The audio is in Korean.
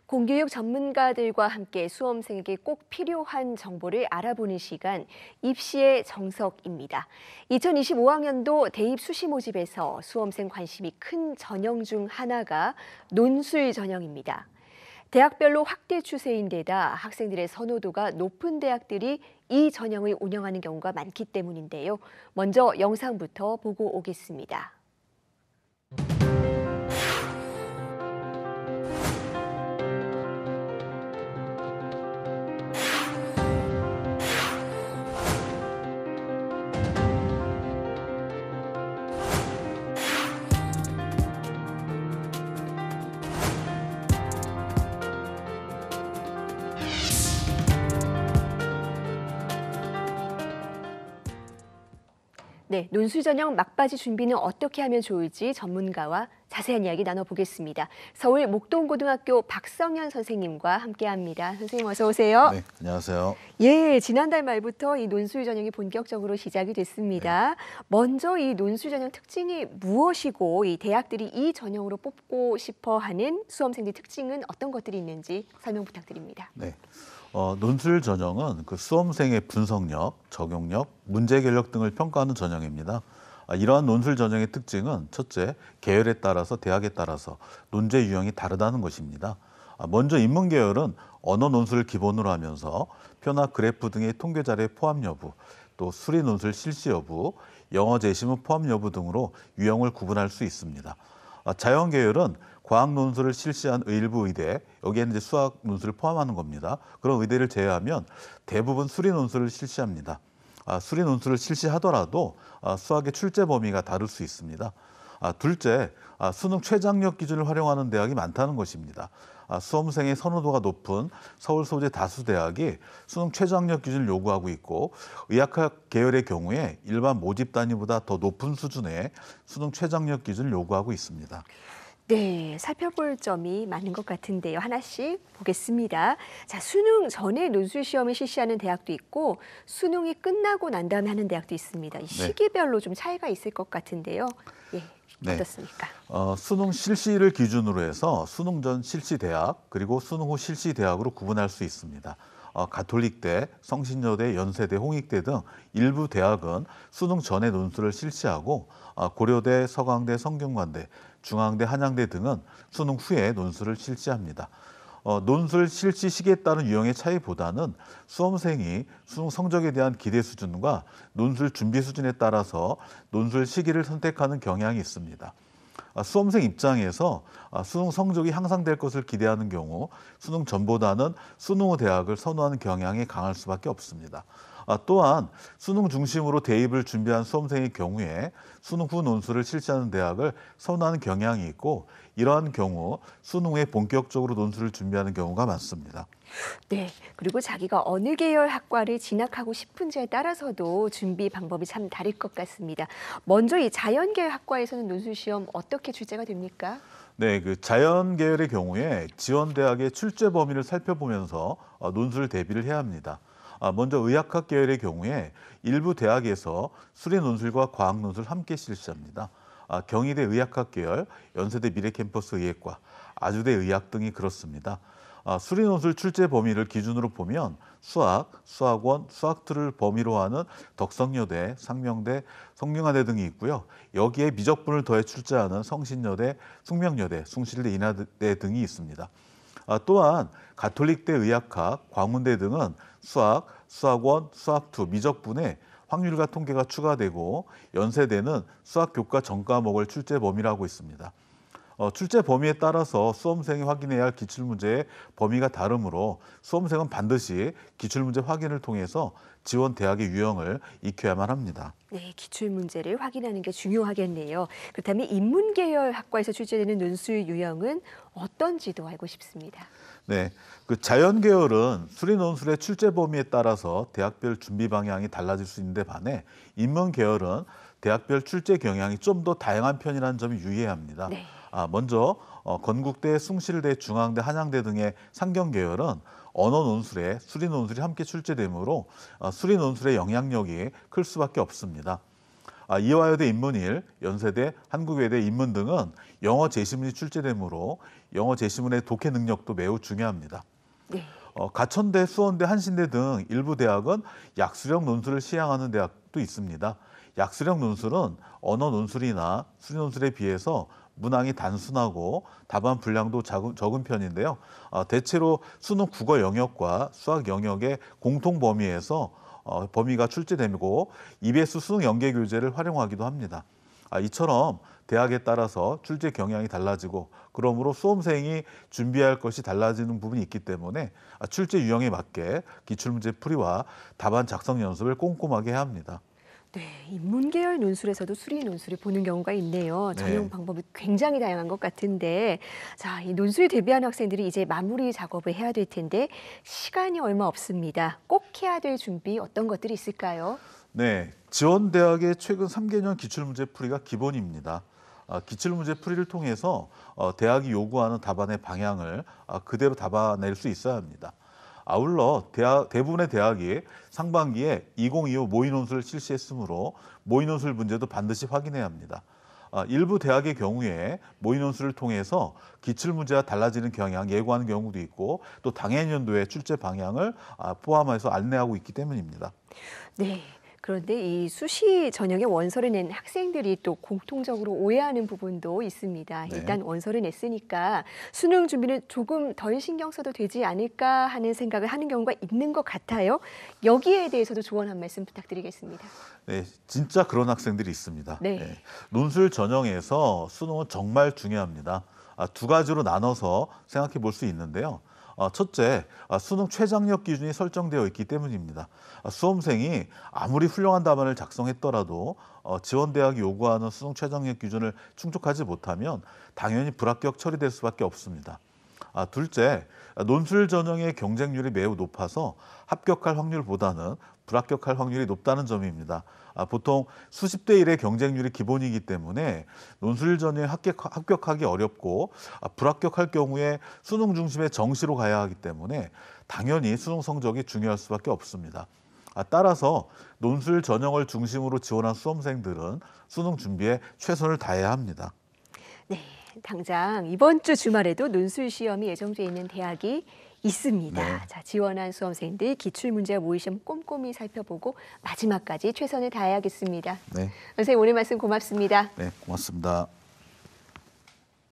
공교육 전문가들과 함께 수험생에게 꼭 필요한 정보를 알아보는 시간, 입시의 정석입니다. 2025학년도 대입 수시 모집에서 수험생 관심이 큰 전형 중 하나가 논술 전형입니다. 대학별로 확대 추세인데다 학생들의 선호도가 높은 대학들이 이 전형을 운영하는 경우가 많기 때문인데요. 먼저 영상부터 보고 오겠습니다. 네, 논술 전형 막바지 준비는 어떻게 하면 좋을지 전문가와 자세한 이야기 나눠보겠습니다. 서울 목동고등학교 박성현 선생님과 함께합니다. 선생님 어서 오세요. 네, 안녕하세요. 예, 지난달 말부터 이 논술 전형이 본격적으로 시작이 됐습니다. 먼저 이 논술 전형 특징이 무엇이고 이 대학들이 이 전형으로 뽑고 싶어하는 수험생들 특징은 어떤 것들이 있는지 설명 부탁드립니다. 네. 논술 전형은 그 수험생의 분석력, 적용력, 문제 계력 등을 평가하는 전형입니다. 이러한 논술 전형의 특징은 첫째, 계열에 따라서 대학에 따라서 논제 유형이 다르다는 것입니다. 먼저 인문 계열은 언어 논술을 기본으로 하면서 표나 그래프 등의 통계 자료의 포함 여부, 또 수리 논술 실시 여부, 영어 제시문 포함 여부 등으로 유형을 구분할 수 있습니다. 자연 계열은 과학 논술을 실시한 일부 의대, 여기에는 이제 수학 논술을 포함하는 겁니다. 그런 의대를 제외하면 대부분 수리 논술을 실시합니다. 수리 논술을 실시하더라도 수학의 출제 범위가 다를 수 있습니다. 둘째, 수능 최장력 기준을 활용하는 대학이 많다는 것입니다. 수험생의 선호도가 높은 서울 소재 다수 대학이 수능 최장력 기준을 요구하고 있고 의학학 계열의 경우에 일반 모집 단위보다 더 높은 수준의 수능 최장력 기준을 요구하고 있습니다. 네, 살펴볼 점이 많은 것 같은데요. 하나씩 보겠습니다. 자, 수능 전에 논술 시험을 실시하는 대학도 있고 수능이 끝나고 난 다음에 하는 대학도 있습니다. 이 시기별로 좀 차이가 있을 것 같은데요. 예, 어떻습니까? 수능 실시를 기준으로 해서 수능 전 실시 대학 그리고 수능 후 실시 대학으로 구분할 수 있습니다. 가톨릭대, 성신여대, 연세대, 홍익대 등 일부 대학은 수능 전에 논술을 실시하고 고려대, 서강대, 성균관대, 중앙대, 한양대 등은 수능 후에 논술을 실시합니다. 논술 실시 시기에 따른 유형의 차이보다는 수험생이 수능 성적에 대한 기대 수준과 논술 준비 수준에 따라서 논술 시기를 선택하는 경향이 있습니다. 수험생 입장에서 수능 성적이 향상될 것을 기대하는 경우 수능 전보다는 수능 후 대학을 선호하는 경향이 강할 수밖에 없습니다. 또한 수능 중심으로 대입을 준비한 수험생의 경우에 수능 후 논술을 실시하는 대학을 선호하는 경향이 있고 이러한 경우 수능 후에 본격적으로 논술을 준비하는 경우가 많습니다. 네, 그리고 자기가 어느 계열 학과를 진학하고 싶은지에 따라서도 준비 방법이 참 다를 것 같습니다. 먼저 이 자연계열 학과에서는 논술 시험 어떻게 출제가 됩니까? 네, 그 자연 계열의 경우에 지원 대학의 출제 범위를 살펴보면서 논술 대비를 해야 합니다. 먼저 의학학 계열의 경우에 일부 대학에서 수리 논술과 과학 논술을 함께 실시합니다. 경희대 의학학 계열, 연세대 미래캠퍼스 의학과, 아주대 의학 등이 그렇습니다. 수리 논술 출제 범위를 기준으로 보면 수학, 수학원, 수학2를 범위로 하는 덕성여대, 상명대, 성균관대 등이 있고요. 여기에 미적분을 더해 출제하는 성신여대, 숙명여대, 숭실대, 인하대 등이 있습니다. 또한 가톨릭대 의학학, 광운대 등은 수학, 수학원, 수학2, 미적분에 확률과 통계가 추가되고 연세대는 수학 교과 전 과목을 출제 범위로 하고 있습니다. 출제 범위에 따라서 수험생이 확인해야 할 기출문제의 범위가 다르므로 수험생은 반드시 기출문제 확인을 통해서 지원 대학의 유형을 익혀야만 합니다. 네, 기출문제를 확인하는 게 중요하겠네요. 그렇다면 인문계열 학과에서 출제되는 논술 유형은 어떤지도 알고 싶습니다. 네, 그 자연계열은 수리 논술의 출제 범위에 따라서 대학별 준비 방향이 달라질 수 있는데 반해 인문계열은 대학별 출제 경향이 좀 더 다양한 편이라는 점이 유의해야 합니다. 네. 먼저 건국대, 숭실대, 중앙대, 한양대 등의 상경계열은 언어 논술에 수리 논술이 함께 출제되므로 수리 논술의 영향력이 클 수밖에 없습니다. 이화여대 인문일, 연세대, 한국외대 인문 등은 영어 제시문이 출제되므로 영어 제시문의 독해 능력도 매우 중요합니다. 네. 가천대, 수원대, 한신대 등 일부 대학은 약술형 논술을 시행하는 대학도 있습니다. 약술형 논술은 언어 논술이나 수리 논술에 비해서 문항이 단순하고 답안 분량도 적은 편인데요. 대체로 수능 국어 영역과 수학 영역의 공통 범위에서 범위가 출제되고 EBS 수능 연계 교재를 활용하기도 합니다. 이처럼 대학에 따라서 출제 경향이 달라지고 그러므로 수험생이 준비할 것이 달라지는 부분이 있기 때문에 출제 유형에 맞게 기출문제 풀이와 답안 작성 연습을 꼼꼼하게 해야 합니다. 네, 인문계열 논술에서도 수리 논술을 보는 경우가 있네요. 전용 네. 방법이 굉장히 다양한 것 같은데, 자, 이 논술 대비한 학생들이 이제 마무리 작업을 해야 될 텐데 시간이 얼마 없습니다. 꼭 해야 될 준비 어떤 것들이 있을까요? 네, 지원대학의 최근 3개년 기출문제 풀이가 기본입니다. 기출문제 풀이를 통해서 대학이 요구하는 답안의 방향을 그대로 답아낼 수 있어야 합니다. 아울러 대부분의 대학이 상반기에 2025 모의논술을 실시했으므로 모의논술 문제도 반드시 확인해야 합니다. 일부 대학의 경우에 모의논술을 통해서 기출문제와 달라지는 경향 예고하는 경우도 있고 또 당해년도의 출제 방향을 포함해서 안내하고 있기 때문입니다. 네. 그런데 이 수시 전형의 원서를 낸 학생들이 또 공통적으로 오해하는 부분도 있습니다. 네. 일단 원서를 냈으니까 수능 준비는 조금 덜 신경 써도 되지 않을까 하는 생각을 하는 경우가 있는 것 같아요. 여기에 대해서도 조언 한 말씀 부탁드리겠습니다. 네, 진짜 그런 학생들이 있습니다. 네. 네, 논술 전형에서 수능은 정말 중요합니다. 두 가지로 나눠서 생각해 볼 수 있는데요. 첫째, 수능 최장력 기준이 설정되어 있기 때문입니다. 수험생이 아무리 훌륭한 답안을 작성했더라도 지원대학이 요구하는 수능 최장력 기준을 충족하지 못하면 당연히 불합격 처리될 수밖에 없습니다. 둘째, 논술 전형의 경쟁률이 매우 높아서 합격할 확률보다는 불합격할 확률이 높다는 점입니다. 보통 수십 대 1의 경쟁률이 기본이기 때문에 논술 전형에 합격하기 어렵고 불합격할 경우에 수능 중심의 정시로 가야 하기 때문에 당연히 수능 성적이 중요할 수밖에 없습니다. 따라서 논술 전형을 중심으로 지원한 수험생들은 수능 준비에 최선을 다해야 합니다. 네, 당장 이번 주 주말에도 논술 시험이 예정돼 있는 대학이 있습니다. 네. 자, 지원한 수험생들 기출문제와 모의시험 꼼꼼히 살펴보고 마지막까지 최선을 다해야겠습니다. 네, 선생님 오늘 말씀 고맙습니다. 네, 고맙습니다.